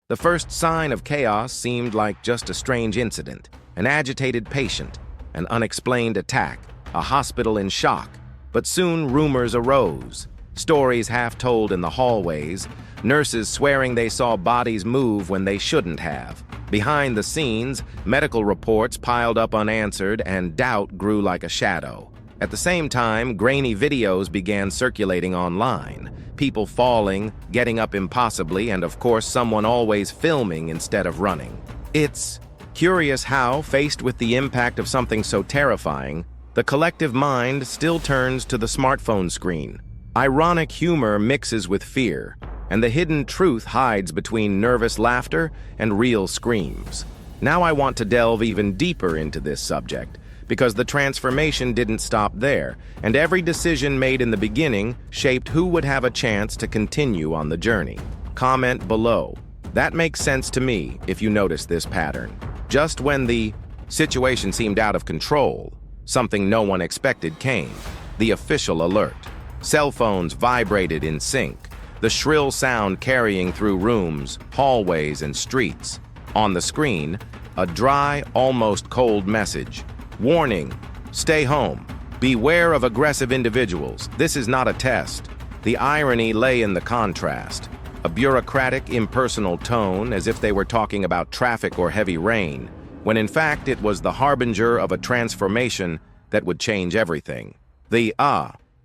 The first sign of chaos seemed like just a strange incident, an agitated patient, an unexplained attack, a hospital in shock. But soon rumors arose, stories half told in the hallways, nurses swearing they saw bodies move when they shouldn't have. Behind the scenes, medical reports piled up unanswered, and doubt grew like a shadow. At the same time, grainy videos began circulating online. People falling, getting up impossibly, and of course someone always filming instead of running. It's curious how, faced with the impact of something so terrifying, the collective mind still turns to the smartphone screen. Ironic humor mixes with fear, and the hidden truth hides between nervous laughter and real screams. Now I want to delve even deeper into this subject, because the transformation didn't stop there, and every decision made in the beginning shaped who would have a chance to continue on the journey. Comment below. That makes sense to me if you notice this pattern. Just when the situation seemed out of control, something no one expected came. The official alert. Cell phones vibrated in sync, the shrill sound carrying through rooms, hallways, and streets. On the screen, a dry, almost cold message. Warning, stay home. Beware of aggressive individuals. This is not a test. The irony lay in the contrast. A bureaucratic, impersonal tone, as if they were talking about traffic or heavy rain, when in fact it was the harbinger of a transformation that would change everything. The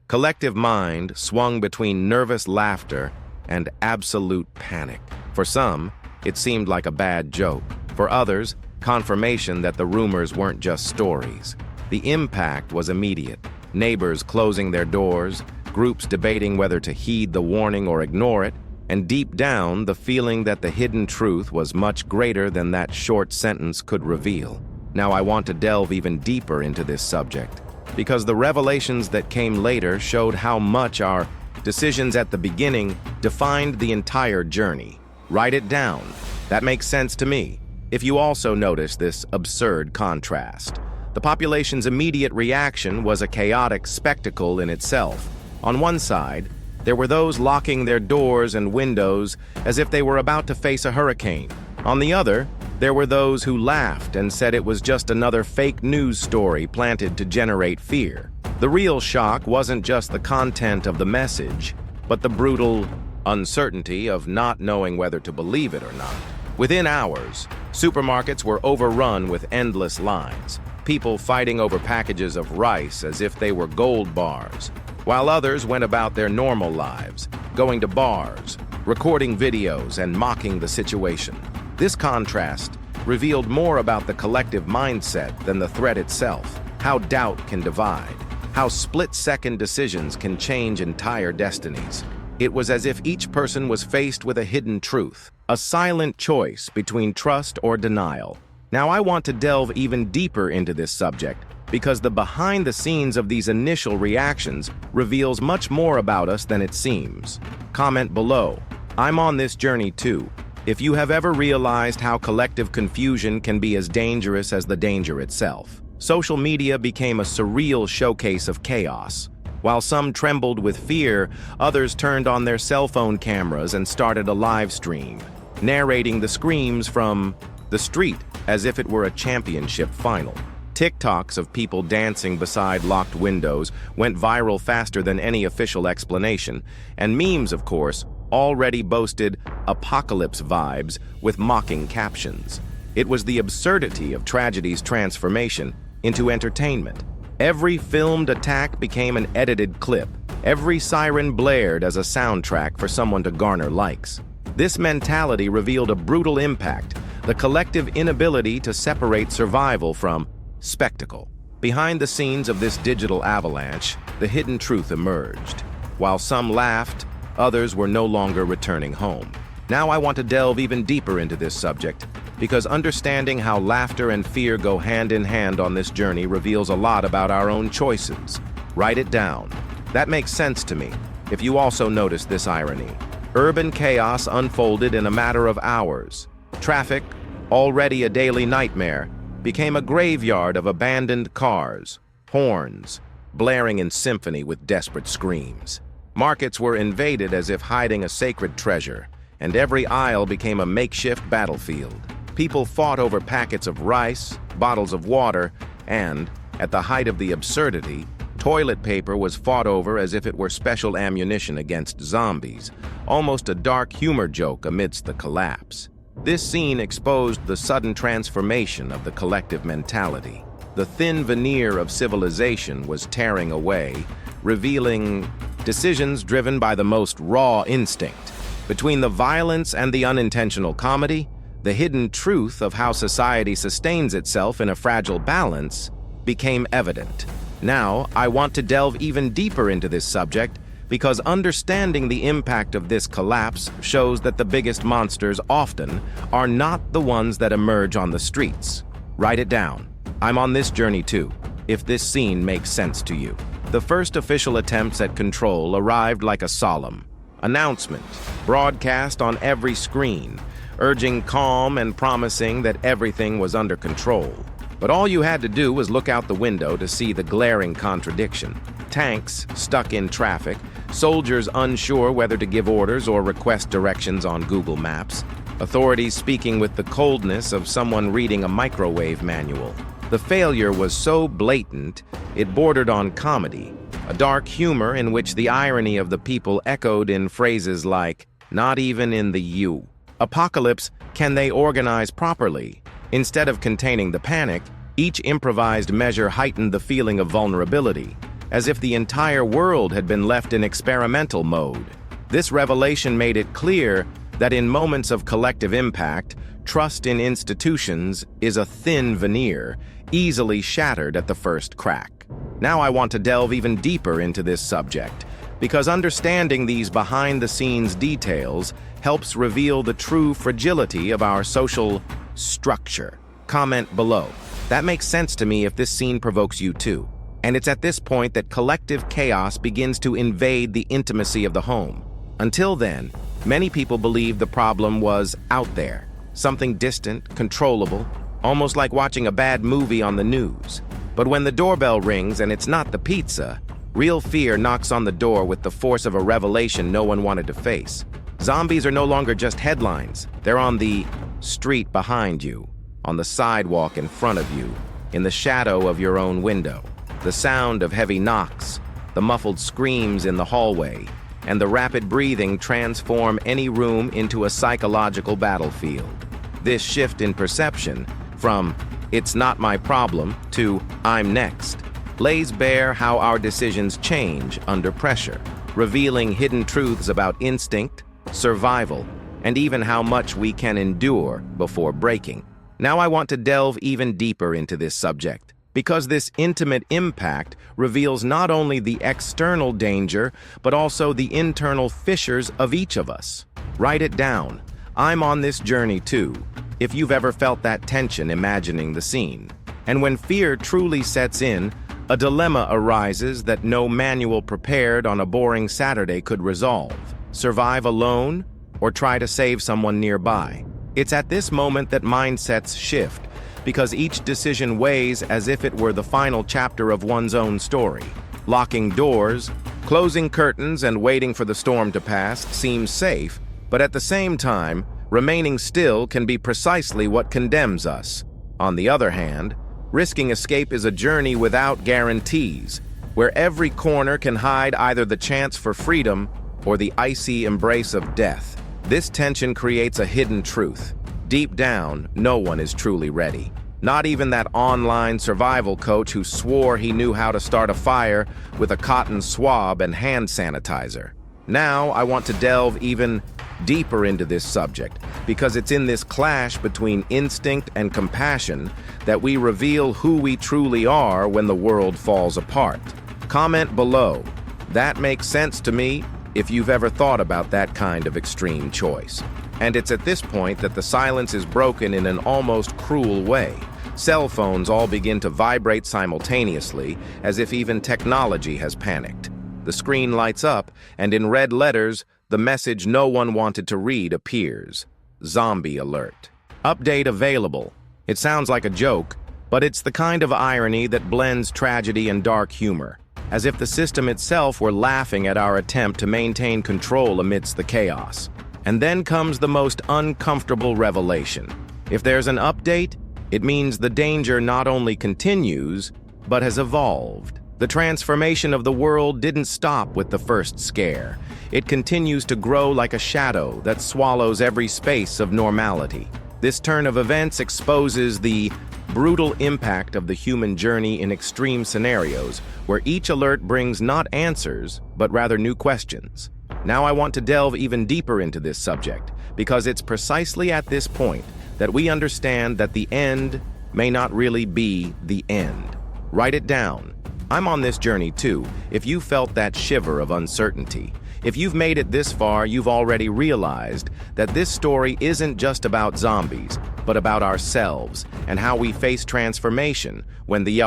collective mind swung between nervous laughter and absolute panic. For some, it seemed like a bad joke. For others, confirmation that the rumors weren't just stories. The impact was immediate. Neighbors closing their doors, groups debating whether to heed the warning or ignore it, and deep down, the feeling that the hidden truth was much greater than that short sentence could reveal. Now I want to delve even deeper into this subject, because the revelations that came later showed how much our decisions at the beginning defined the entire journey. Write it down. That makes sense to me. If you also notice this absurd contrast, the population's immediate reaction was a chaotic spectacle in itself. On one side, there were those locking their doors and windows as if they were about to face a hurricane. On the other, there were those who laughed and said it was just another fake news story planted to generate fear. The real shock wasn't just the content of the message, but the brutal uncertainty of not knowing whether to believe it or not. Within hours, supermarkets were overrun with endless lines, people fighting over packages of rice as if they were gold bars, while others went about their normal lives, going to bars, recording videos, and mocking the situation. This contrast revealed more about the collective mindset than the threat itself, how doubt can divide, how split-second decisions can change entire destinies. It was as if each person was faced with a hidden truth, a silent choice between trust or denial. Now I want to delve even deeper into this subject, because the behind the scenes of these initial reactions reveals much more about us than it seems. Comment below. I'm on this journey too. If you have ever realized how collective confusion can be as dangerous as the danger itself. Social media became a surreal showcase of chaos. While some trembled with fear, others turned on their cell phone cameras and started a live stream, narrating the screams from the street as if it were a championship final. TikToks of people dancing beside locked windows went viral faster than any official explanation, and memes, of course, already boasted apocalypse vibes with mocking captions. It was the absurdity of tragedy's transformation into entertainment. Every filmed attack became an edited clip. Every siren blared as a soundtrack for someone to garner likes. This mentality revealed a brutal impact, the collective inability to separate survival from spectacle. Behind the scenes of this digital avalanche, the hidden truth emerged. While some laughed, others were no longer returning home. Now I want to delve even deeper into this subject, because understanding how laughter and fear go hand in hand on this journey reveals a lot about our own choices. Write it down. That makes sense to me, if you also notice this irony. Urban chaos unfolded in a matter of hours. Traffic, already a daily nightmare, became a graveyard of abandoned cars, horns, blaring in symphony with desperate screams. Markets were invaded as if hiding a sacred treasure, and every aisle became a makeshift battlefield. People fought over packets of rice, bottles of water, and, at the height of the absurdity, toilet paper was fought over as if it were special ammunition against zombies, almost a dark humor joke amidst the collapse. This scene exposed the sudden transformation of the collective mentality. The thin veneer of civilization was tearing away, revealing decisions driven by the most raw instinct. Between the violence and the unintentional comedy, the hidden truth of how society sustains itself in a fragile balance became evident. Now, I want to delve even deeper into this subject because understanding the impact of this collapse shows that the biggest monsters often are not the ones that emerge on the streets. Write it down. I'm on this journey too, if this scene makes sense to you. The first official attempts at control arrived like a solemn announcement, broadcast on every screen, urging calm and promising that everything was under control. But all you had to do was look out the window to see the glaring contradiction. Tanks stuck in traffic, soldiers unsure whether to give orders or request directions on Google Maps, authorities speaking with the coldness of someone reading a microwave manual. The failure was so blatant, it bordered on comedy, a dark humor in which the irony of the people echoed in phrases like, "Not even in the U." Apocalypse, can they organize properly? Instead of containing the panic, each improvised measure heightened the feeling of vulnerability, as if the entire world had been left in experimental mode. This revelation made it clear that in moments of collective impact, trust in institutions is a thin veneer, easily shattered at the first crack. Now I want to delve even deeper into this subject, because understanding these behind-the-scenes details helps reveal the true fragility of our social structure. Comment below. That makes sense to me if this scene provokes you too. And it's at this point that collective chaos begins to invade the intimacy of the home. Until then, many people believed the problem was out there, something distant, controllable, almost like watching a bad movie on the news. But when the doorbell rings and it's not the pizza, real fear knocks on the door with the force of a revelation no one wanted to face. Zombies are no longer just headlines. They're on the street behind you, on the sidewalk in front of you, in the shadow of your own window. The sound of heavy knocks, the muffled screams in the hallway, and the rapid breathing transform any room into a psychological battlefield. This shift in perception, from "it's not my problem" to "I'm next," lays bare how our decisions change under pressure, revealing hidden truths about instinct, survival, and even how much we can endure before breaking. Now I want to delve even deeper into this subject, because this intimate impact reveals not only the external danger, but also the internal fissures of each of us. Write it down. I'm on this journey too, if you've ever felt that tension imagining the scene. And when fear truly sets in, a dilemma arises that no manual prepared on a boring Saturday could resolve. Survive alone, or try to save someone nearby. It's at this moment that mindsets shift, because each decision weighs as if it were the final chapter of one's own story. Locking doors, closing curtains, and waiting for the storm to pass seems safe, but at the same time, remaining still can be precisely what condemns us. On the other hand, risking escape is a journey without guarantees, where every corner can hide either the chance for freedom or the icy embrace of death. This tension creates a hidden truth. Deep down, no one is truly ready. Not even that online survival coach who swore he knew how to start a fire with a cotton swab and hand sanitizer. Now, I want to delve even deeper into this subject, because it's in this clash between instinct and compassion that we reveal who we truly are when the world falls apart. Comment below. That makes sense to me if you've ever thought about that kind of extreme choice. And it's at this point that the silence is broken in an almost cruel way. Cell phones all begin to vibrate simultaneously, as if even technology has panicked. The screen lights up, and in red letters, the message no one wanted to read appears. Zombie alert. Update available. It sounds like a joke, but it's the kind of irony that blends tragedy and dark humor, as if the system itself were laughing at our attempt to maintain control amidst the chaos. And then comes the most uncomfortable revelation. If there's an update, it means the danger not only continues, but has evolved. The transformation of the world didn't stop with the first scare. It continues to grow like a shadow that swallows every space of normality. This turn of events exposes the brutal impact of the human journey in extreme scenarios, where each alert brings not answers, but rather new questions. Now I want to delve even deeper into this subject, because it's precisely at this point that we understand that the end may not really be the end. Write it down. I'm on this journey too. If you felt that shiver of uncertainty, if you've made it this far, you've already realized that this story isn't just about zombies, but about ourselves and how we face transformation when the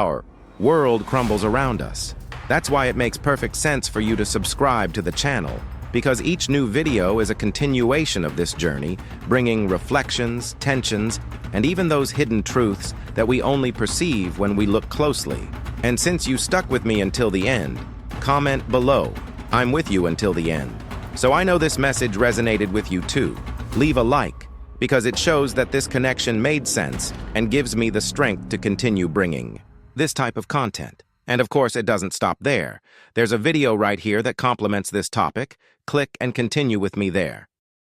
world crumbles around us. That's why it makes perfect sense for you to subscribe to the channel, because each new video is a continuation of this journey, bringing reflections, tensions, and even those hidden truths that we only perceive when we look closely. And since you stuck with me until the end, comment below. I'm with you until the end. So I know this message resonated with you too. Leave a like, because it shows that this connection made sense and gives me the strength to continue bringing this type of content. And of course, it doesn't stop there. There's a video right here that complements this topic. Click and continue with me there.